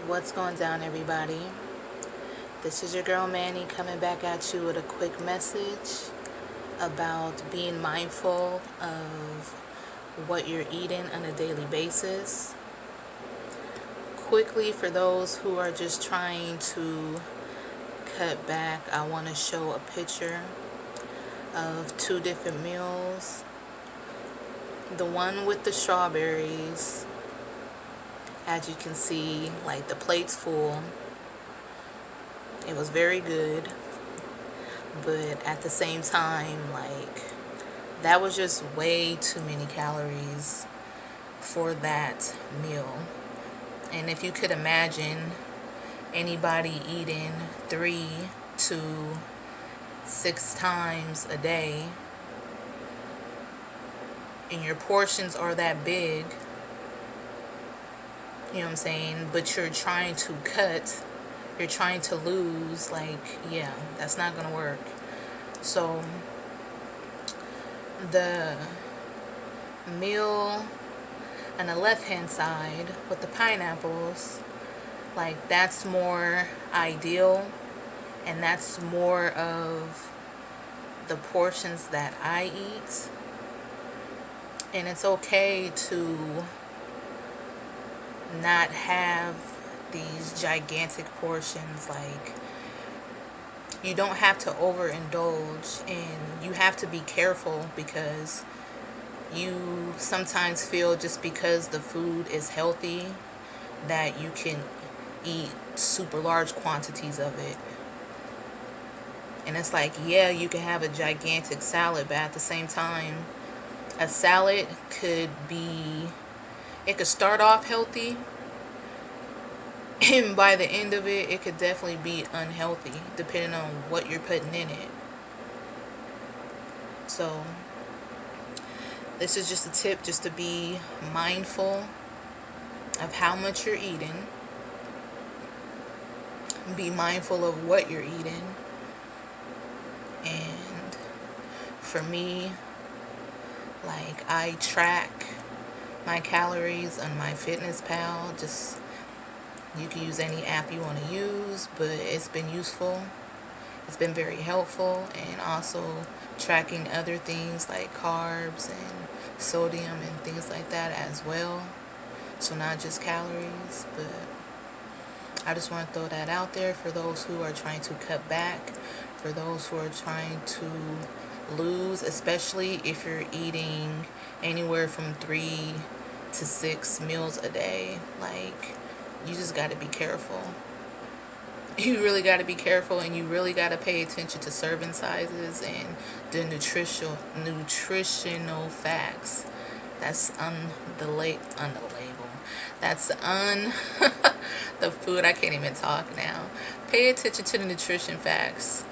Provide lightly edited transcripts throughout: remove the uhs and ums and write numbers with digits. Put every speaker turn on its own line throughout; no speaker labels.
What's going down, everybody? This is your girl Manny coming back at you with a quick message about being mindful of what you're eating on a daily basis. Quickly, for those who are just trying to cut back, I want to show a picture of two different meals. The one with the strawberries, as you can see, like, the plate's full. It was very good, but at the same time, like, that was just way too many calories for that meal. And if you could imagine anybody eating 3 to 6 times a day, and your portions are that big, you know what I'm saying, but you're trying to cut, you're trying to lose, like, yeah, that's not gonna work. So the meal on the left hand side with the pineapples, like, that's more ideal, and that's more of the portions that I eat. And it's okay to not have these gigantic portions. Like, you don't have to overindulge, and you have to be careful, because you sometimes feel just because the food is healthy that you can eat super large quantities of it. And it's like, yeah, you can have a gigantic salad, but at the same time, a salad could start off healthy, and by the end of it, it could definitely be unhealthy, depending on what you're putting in it. So this is just a tip, just to be mindful of how much you're eating. Be mindful of what you're eating. And for me, like, I track my calories on MyFitnessPal. Just, you can use any app you want to use, but it's been useful. It's been very helpful. And also tracking other things like carbs and sodium and things like that as well. So not just calories, but I just want to throw that out there for those who are trying to cut back, for those who are trying to lose, especially if you're eating anywhere from 3 to 6 meals a day. Like, you just got to be careful. You really got to be careful, and you really got to pay attention to serving sizes and the nutritional facts. That's on the label. That's on the food. I can't even talk now. Pay attention to the nutrition facts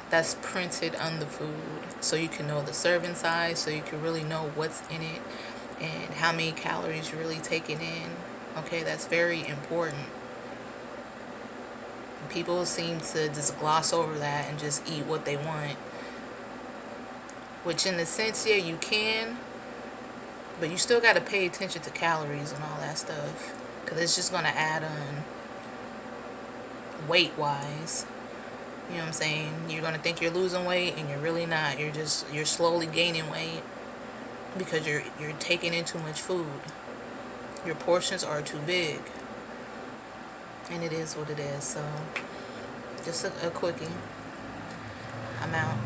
that's printed on the food, so you can know the serving size, so you can really know what's in it and how many calories you're really taking in. Okay, that's very important. People seem to just gloss over that and just eat what they want, which in a sense, yeah, you can, but you still got to pay attention to calories and all that stuff, because it's just going to add on weight wise. You know what I'm saying? You're going to think you're losing weight, and you're really not. You're slowly gaining weight, because you're taking in too much food. Your portions are too big. And it is what it is. So just a quickie. I'm out.